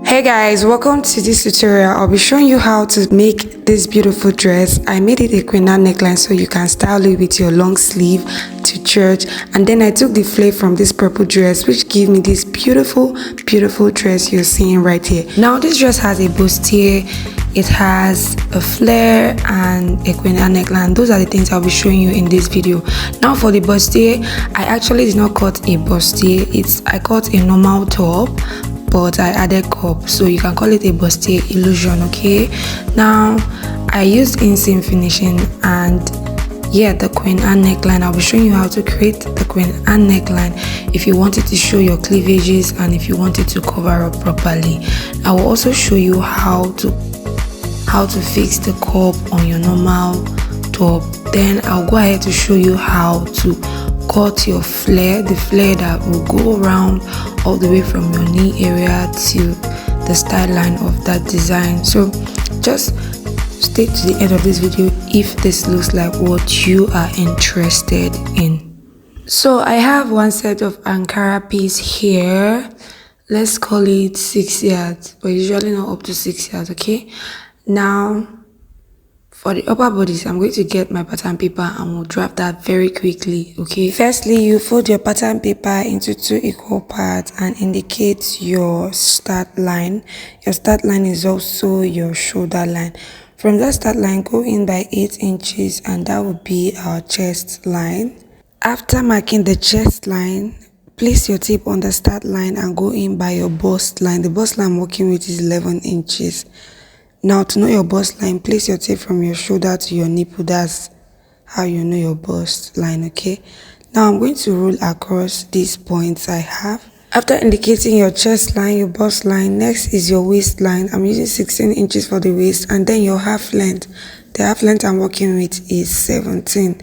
Hey guys, welcome to this tutorial. I'll be showing you how to make this beautiful dress. I made it a queen neckline so you can style it with your long sleeve to church, and then I took the flare from this purple dress which gave me this beautiful dress you're seeing right here. Now this dress has a bustier, it has a flare and a queen neckline. Those are the things I'll be showing you in this video. Now for the bustier, I actually did not cut a bustier, I cut a normal top, but I added cup, so you can call it a Bustier Illusion. Okay, now I used Inseam finishing and the queen and neckline. I'll be showing you how to create the queen and neckline if you wanted to show your cleavages and if you wanted to cover up properly. I will also show you how to fix the cup on your normal top. Then I'll go ahead to show you how to cut your flare, the flare that will go around all the way from your knee area to the style line of that design. So just stay to the end of this video if this looks like what you are interested in. So I have one set of Ankara piece here. Let's call it 6 yards, but usually not up to 6 yards. Okay, now for the upper bodice, I'm going to get my pattern paper and we'll draft that very quickly. Okay, firstly you fold your pattern paper into 2 equal parts and indicate your start line. Your start line is also your shoulder line. From that start line, go in by 8 inches and that will be our chest line. After marking the chest line, place your tape on the start line and go in by your bust line. The bust line I'm working with is 11 inches. Now to know your bust line, place your tape from your shoulder to your nipple. That's how you know your bust line. Okay, now I'm going to roll across these points I have. After indicating your chest line, your bust line, next is your waist line. I'm using 16 inches for the waist, and then your half length. The half length I'm working with is 17.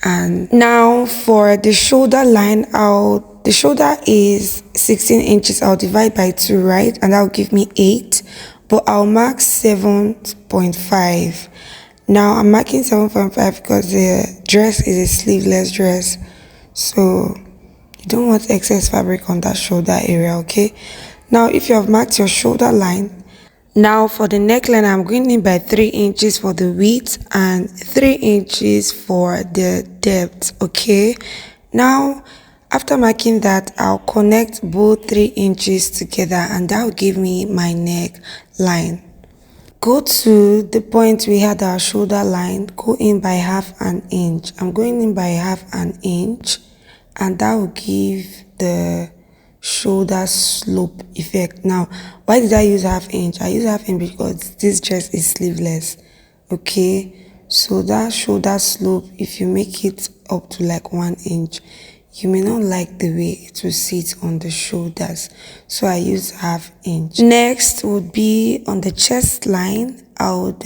And now for the shoulder line, the shoulder is 16 inches. I'll divide by 2, right? And that will give me 8. But I'll mark 7.5. Now I'm marking 7.5 because the dress is a sleeveless dress, so you don't want excess fabric on that shoulder area. Okay, now if you have marked your shoulder line, now for the neckline I'm going in by 3 inches for the width and 3 inches for the depth. Okay, now after marking that, I'll connect both 3 inches together and that will give me my neck line. Go to the point we had our shoulder line, go in by ½ inch. I'm going in by ½ inch and that will give the shoulder slope effect. Now, why did I use ½ inch? I use ½ inch because this dress is sleeveless. Okay, so that shoulder slope, if you make it up to like 1 inch, you may not like the way it will sit on the shoulders, so I use ½ inch. Next would be on the chest line. I would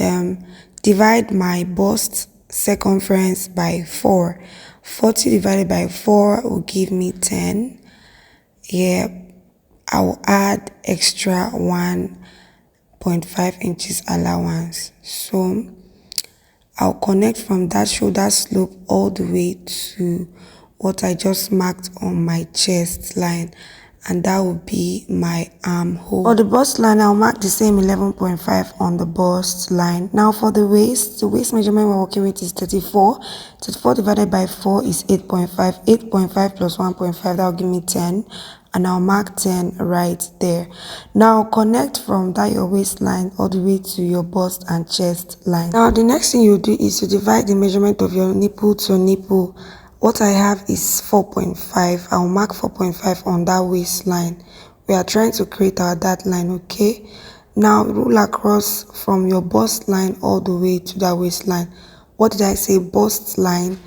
divide my bust circumference by 4. 40 divided by 4 will give me 10. I will add extra 1.5 inches allowance. So I'll connect from that shoulder slope all the way to what I just marked on my chest line, and that will be my armhole. For the bust line, I'll mark the same 11.5 on the bust line. Now for the waist measurement we're working with is 34. 34 divided by 4 is 8.5. 8.5 plus 1.5, that will give me 10, and I'll mark 10 right there. Now connect from that your waistline all the way to your bust and chest line. Now the next thing you do is to divide the measurement of your nipple to nipple. What I have is 4.5. I'll mark 4.5 on that waistline. We are trying to create our dart line. Okay, now roll across from your bust line all the way to that waistline. What did I say? Bust line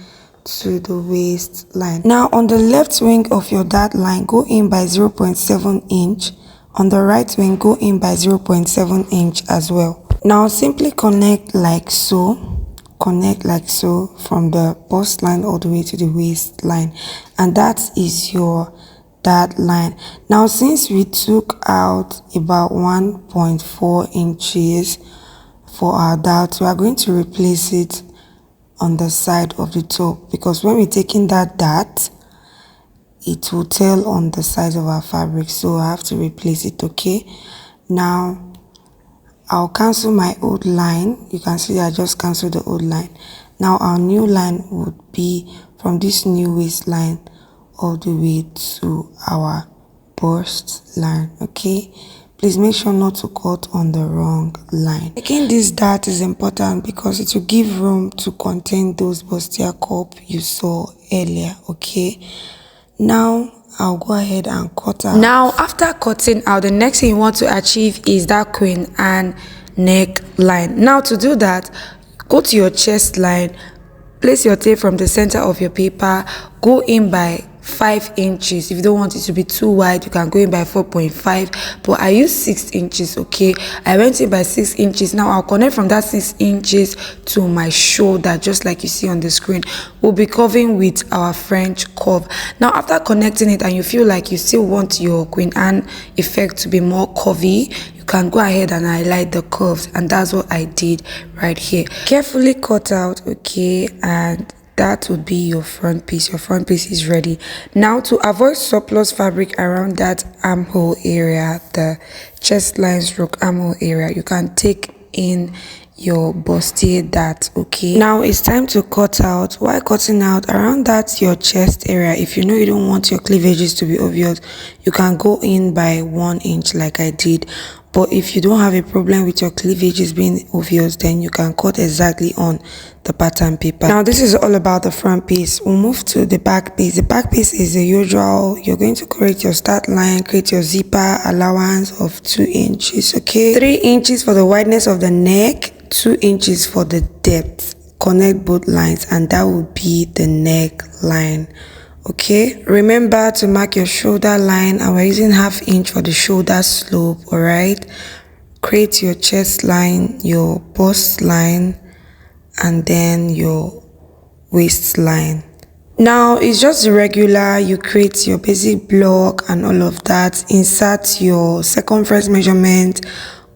to the waistline. Now on the left wing of your dart line, go in by 0.7 inch. On the right wing, go in by 0.7 inch as well. Now simply connect like so. Connect like so from the bust line all the way to the waistline, and that is your dart line. Now since we took out about 1.4 inches for our dart, we are going to replace it on the side of the top, because when we're taking that dart, it will tell on the size of our fabric, so I have to replace it. Okay, Now I'll cancel my old line. You can see I just canceled the old line. Now our new line would be from this new waistline all the way to our bust line. Okay, please make sure not to cut on the wrong line. Making this dart is important because it will give room to contain those bustier cup you saw earlier. Okay, now I'll go ahead and cut out. Now after cutting out, the next thing you want to achieve is that queen and neckline. Now to do that, go to your chest line, place your tape from the center of your paper, go in by 5 inches. If you don't want it to be too wide, you can go in by 4.5, but I use 6 inches. Okay, I went in by 6 inches. Now I'll connect from that 6 inches to my shoulder, just like you see on the screen. We'll be curving with our French curve. Now after connecting it and you feel like you still want your Queen Anne effect to be more curvy, you can go ahead and highlight the curves, and that's what I did right here. Carefully cut out. Okay, and that would be your front piece. Your front piece is ready. Now to avoid surplus fabric around that armhole area, the chest line stroke armhole area, you can take in your bustier dart. Okay, now it's time to cut out. While cutting out around that your chest area, if you know you don't want your cleavages to be obvious, you can go in by 1 inch like I did. But if you don't have a problem with your cleavages being obvious, then you can cut exactly on the pattern paper. Now this is all about the front piece. We'll move to the back piece. The back piece is the usual. You're going to create your start line, create your zipper allowance of 2 inches. Okay, 3 inches for the wideness of the neck, 2 inches for the depth. Connect both lines, and that would be the neckline. Okay, remember to mark your shoulder line, and we're using 1/2 inch for the shoulder slope. All right, create your chest line, your bust line, and then your waistline. Now it's just regular. You create your basic block and all of that, insert your circumference measurement,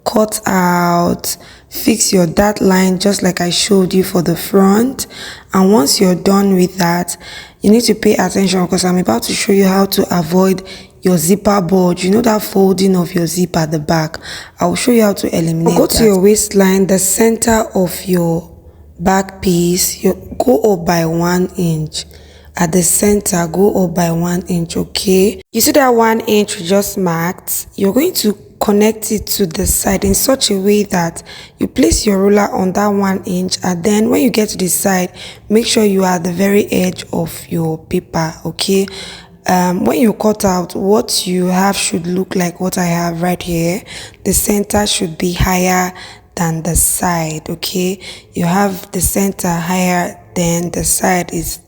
cut out, fix your dart line just like I showed you for the front. And once you're done with that, you need to pay attention because I'm about to show you how to avoid your zipper bulge. You know that folding of your zip at the back? I will show you how to eliminate that. Go to your waistline, the center of your back piece, you go up by 1 inch. At the center, go up by 1 inch. Okay, you see that 1 inch we just marked? You're going to connect it to the side in such a way that you place your ruler on that 1 inch, and then when you get to the side, make sure you are at the very edge of your paper. Okay, when you cut out, what you have should look like what I have right here. The center should be higher than the side. Okay, you have the center higher, then the side is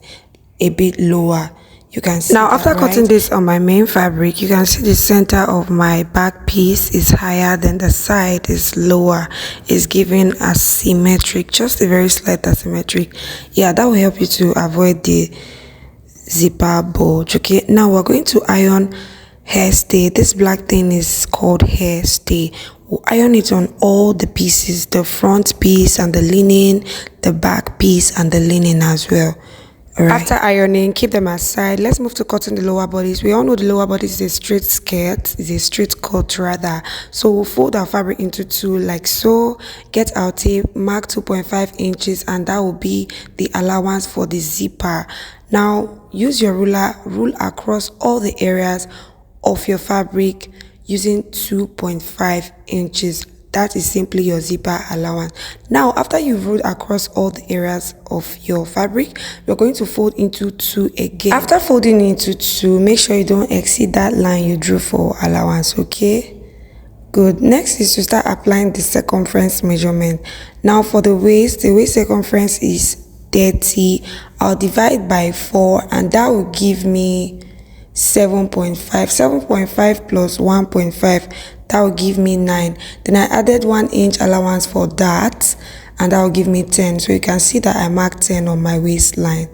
a bit lower. You can see now after cutting this on my main fabric, you can see the center of my back piece is higher than the side is lower. It's giving asymmetric, just a very slight asymmetric. Yeah, that will help you to avoid the zipper bulge. Okay, now we're going to iron hairstay. This black thing is called hairstay. We'll iron it on all the pieces, the front piece and the lining, the back piece and the lining as well. Right. After ironing, keep them aside. Let's move to cutting the lower bodice. We all know the lower bodice is a straight skirt, is a straight cut rather. So we'll fold our fabric into 2 like so. Get our tape, mark 2.5 inches, and that will be the allowance for the zipper. Now use your ruler, rule across all the areas of your fabric using 2.5 inches. That is simply your zipper allowance. Now after you've ruled across all the areas of your fabric, you're going to fold into 2 again. After folding into 2, make sure you don't exceed that line you drew for allowance. Okay, good. Next is to start applying the circumference measurement. Now for the waist circumference is 30. I'll divide by 4, and that will give me 7.5. 7.5 plus 1.5, that will give me 9. Then I added 1 inch allowance for that, and that will give me 10. So you can see that I marked 10 on my waistline.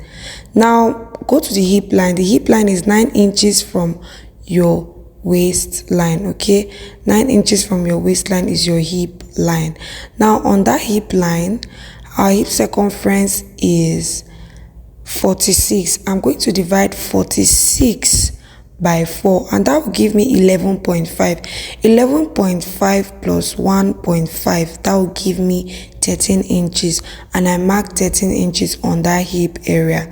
Now go to the hip line. The hip line is 9 inches from your waistline. Okay, 9 inches from your waistline is your hip line. Now on that hip line, our hip circumference is 46. I'm going to divide 46 by 4, and that will give me 11.5. 11.5 plus 1.5, that will give me 13 inches, and I marked 13 inches on that hip area.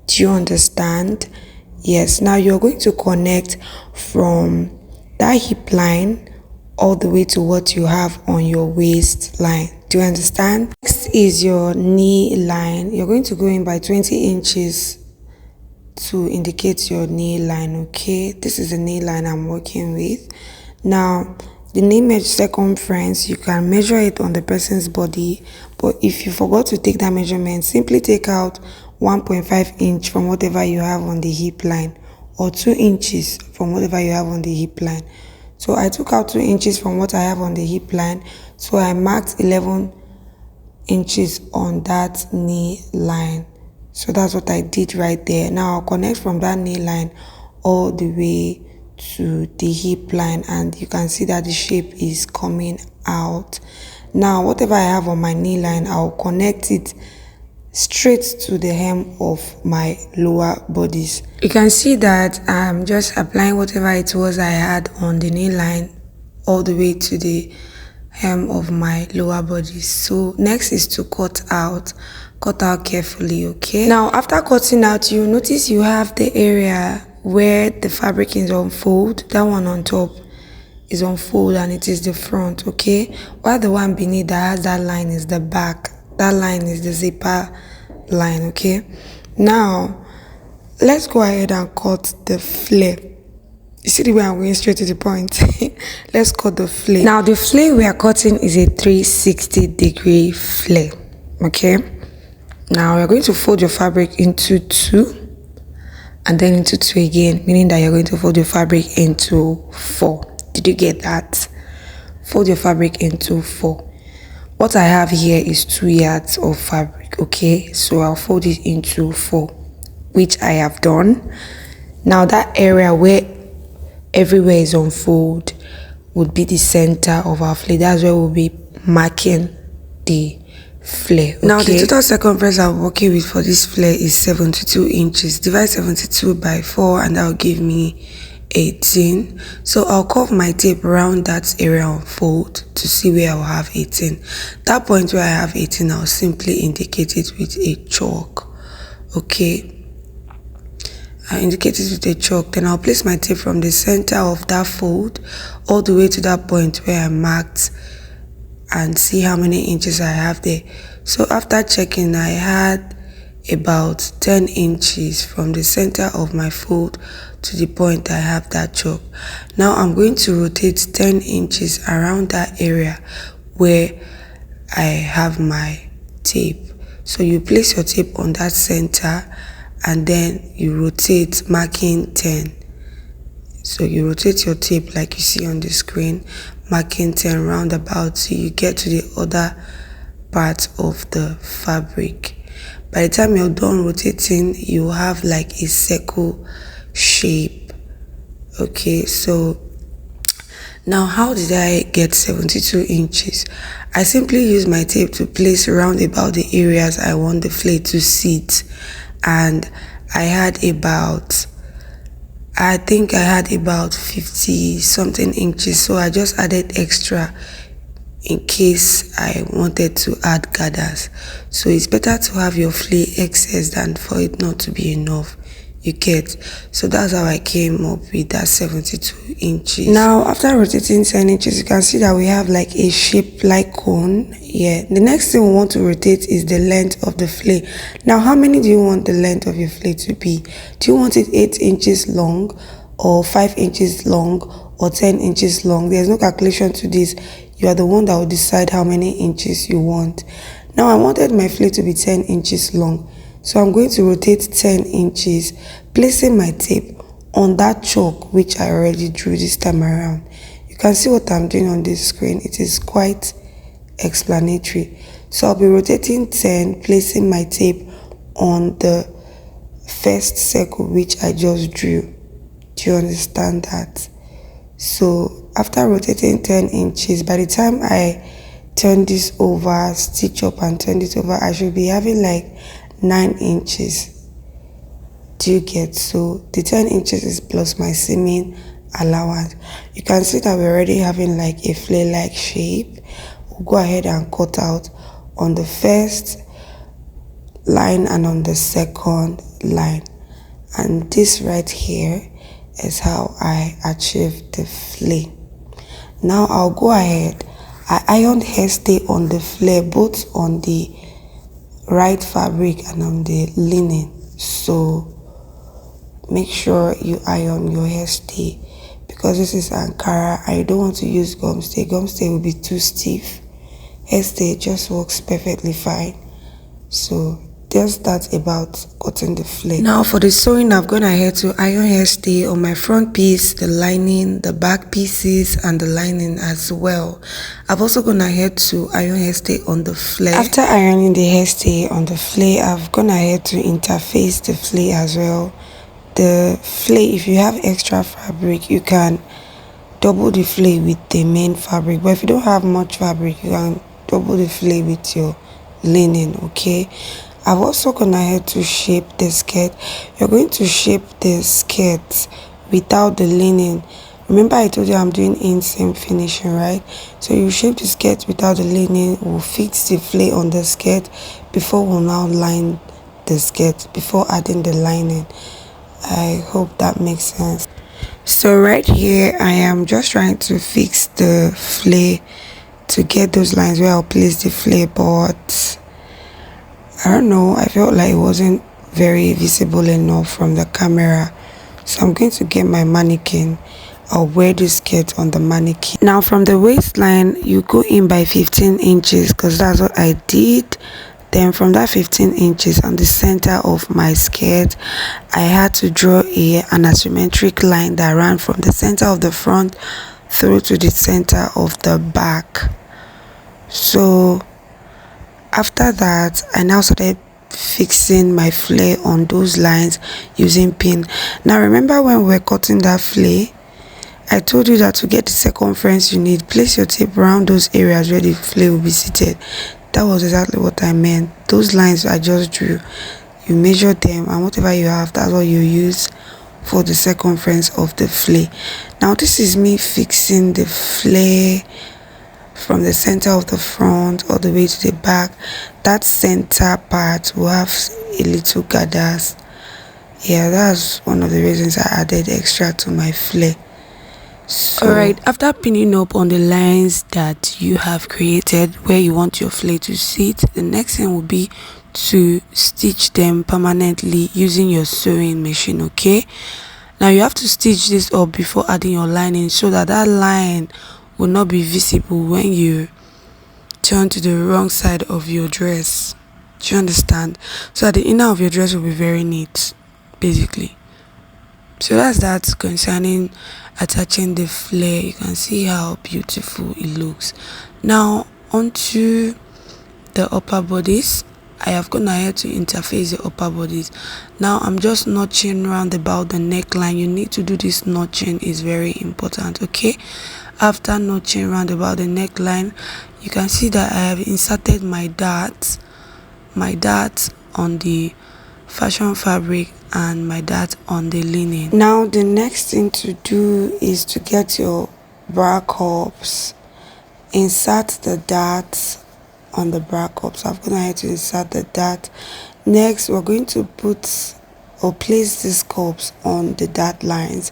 Do you understand? Yes. Now you're going to connect from that hip line all the way to what you have on your waistline. Do you understand? Next is your knee line. You're going to go in by 20 inches to indicate your knee line. Okay, this is the knee line I'm working with. Now the knee circumference, you can measure it on the person's body, but if you forgot to take that measurement, simply take out 1.5 inch from whatever you have on the hip line, or 2 inches from whatever you have on the hip line. So I took out 2 inches from what I have on the hip line, so I marked 11 inches on that knee line. So that's what I did right there. Now I'll connect from that knee line all the way to the hip line, and you can see that the shape is coming out. Now whatever I have on my knee line, I'll connect it straight to the hem of my lower bodice. You can see that I'm just applying whatever it was I had on the knee line all the way to the hem of my lower bodice. So next is to cut out carefully. Okay, now after cutting out, you notice you have the area where the fabric is on fold. That one on top is on fold and it is the front. Okay, while the one beneath that has that line is the back. That line is the zipper line. Okay, now let's go ahead and cut the flare. You see the way I'm going straight to the point. Let's cut the flare. Now the flare we are cutting is a 360-degree flare. Okay, now you're going to fold your fabric into 2 and then into 2 again, meaning that you're going to fold your fabric into 4. Did you get that? Fold your fabric into 4. What I have here is 2 yards of fabric. Okay, so I'll fold it into 4, which I have done. Now that area where everywhere is on fold would be the center of our flare. That's where we'll be marking the flare. Okay? Now the total circumference I'm working with for this flare is 72 inches. Divide 72 by 4 and that will give me 18. So I'll curve my tape around that area on fold to see where I'll have 18. That point where I have 18, I'll simply indicate it with a chalk. Okay, I indicate it with a chalk. Then I'll place my tape from the center of that fold all the way to that point where I marked and see how many inches I have there. So after checking, I had about 10 inches from the center of my fold to the point I have that chalk. Now I'm going to rotate 10 inches around that area where I have my tape. So you place your tape on that center and then you rotate, marking 10. So you rotate your tape like you see on the screen, marking 10 roundabout till you get to the other part of the fabric. By the time you're done rotating, you have like a circle shape. Okay, so now how did I get 72 inches? I simply use my tape to place around about the areas I want the flare to sit, and I think I had about 50 something inches, so I just added extra in case I wanted to add gathers. So it's better to have your flare excess than for it not to be enough. You get? So that's how I came up with that 72 inches. Now after rotating 10 inches, you can see that we have like a shape like cone. Yeah, the next thing we want to rotate is the length of the flare. Now how many do you want the length of your flare to be? Do you want it 8 inches long, or 5 inches long, or 10 inches long? There's no calculation to this. You are the one that will decide how many inches you want. Now I wanted my flare to be 10 inches long, so I'm going to rotate 10 inches, placing my tape on that chalk which I already drew this time around. You can see what I'm doing on this screen. It is quite explanatory. So I'll be rotating 10, placing my tape on the first circle which I just drew. Do you understand that? So after rotating 10 inches, by the time I turn this over, stitch up and turn it over, I should be having like 9 inches. Do you get? So the 10 inches is plus my seaming allowance. You can see that we're already having like a flare like shape. We'll go ahead and cut out on the first line and on the second line, and this right here is how I achieve the flare. Now I'll go ahead, I ironed hairstay on the flare, both on the right fabric and on the linen. So make sure you iron your hairstay, because this is Ankara. I don't want to use gum stay. Gum stay will be too stiff. Hairstay just works perfectly fine. So just that about cutting the flare. Now for the sewing, I've gone ahead to iron hairstay on my front piece, the lining, the back pieces, and the lining as well. I've also gone ahead to iron hairstay on the flare. After ironing the hairstay on the flare, I've gone ahead to interface the flare as well. The flare, if you have extra fabric, you can double the flare with the main fabric, but if you don't have much fabric, you can double the flare with your linen. Okay, I've also gone ahead to shape the skirt. You're going to shape the skirt without the linen. Remember I told you I'm doing inseam finishing, right? So you shape the skirt without the linen. We'll fix the flare on the skirt before we'll now line the skirt, before adding the lining. I hope that makes sense. So right here I am just trying to fix the flare to get those lines where I'll place the flare, but I don't know, I felt like it wasn't very visible enough from the camera. So I'm going to get my mannequin. I'll wear the skirt on the mannequin. Now from the waistline, you go in by 15 inches because that's what I did. Then from that 15 inches on the center of my skirt, I had to draw an asymmetric line that ran from the center of the front through to the center of the back. So after that, I now started fixing my flare on those lines using pin. Now remember when we were cutting that flare, I told you that to get the circumference you need, place your tape around those areas where the flare will be seated. That was exactly what I meant. Those lines I just drew, you measure them, and whatever you have, that's what you use for the circumference of the flare. Now this is me fixing the flare from the center of the front all the way to the back. That center part will have a little gathers. Yeah, that's one of the reasons I added extra to my flare. So, alright, after pinning up on the lines that you have created where you want your flare to sit, the next thing will be to stitch them permanently using your sewing machine. Okay, now you have to stitch this up before adding your lining so that that line will not be visible when you turn to the wrong side of your dress. Do you understand? So that the inner of your dress will be very neat, basically. So that's that concerning attaching the flare. You can see how beautiful it looks. Now onto the upper bodice. I have gone ahead to interface the upper bodice. Now I'm just notching round about the neckline. You need to do this notching, is very important. Okay, after notching round about the neckline, you can see that I have inserted my darts on the fashion fabric and my dart on the linen. Now the next thing to do is to get your bra cups. Insert the darts on the bra cups. I've gone ahead to insert the dart. Next, we're going to put or place these cups on the dart lines.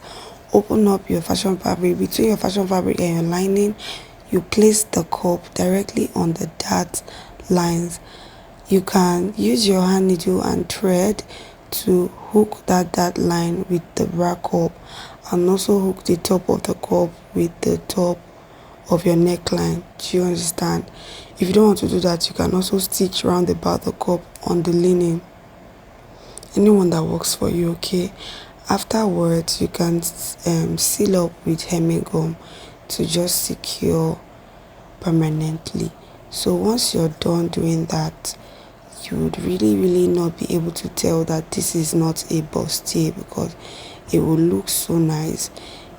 Open up your fashion fabric. Between your fashion fabric and your lining, you place the cup directly on the dart lines. You can use your hand needle and thread to hook that line with the bra cup, and also hook the top of the cup with the top of your neckline. Do you understand? If you don't want to do that, you can also stitch round about the cup on the linen. Anyone that works for you. Okay, afterwards you can seal up with hemming gum to just secure permanently. So once you're done doing that, you would really not be able to tell that this is not a bustier, because it will look so nice.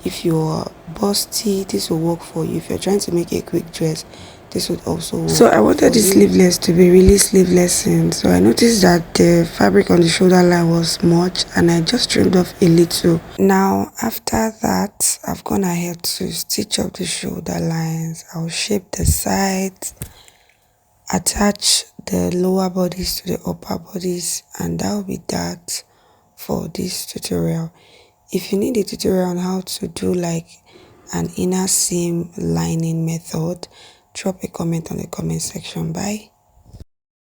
If you're busty, this will work for you. If you're trying to make a quick dress, this would also work. So I wanted the sleeveless to be really sleeveless, and so I noticed that the fabric on the shoulder line was much, and I just trimmed off a little. Now after that, I've gone ahead to stitch up the shoulder lines. I'll shape the sides, attach the lower bodice to the upper bodice, and that will be that for this tutorial. If you need a tutorial on how to do like an inner seam lining method, drop a comment on the comment section. Bye.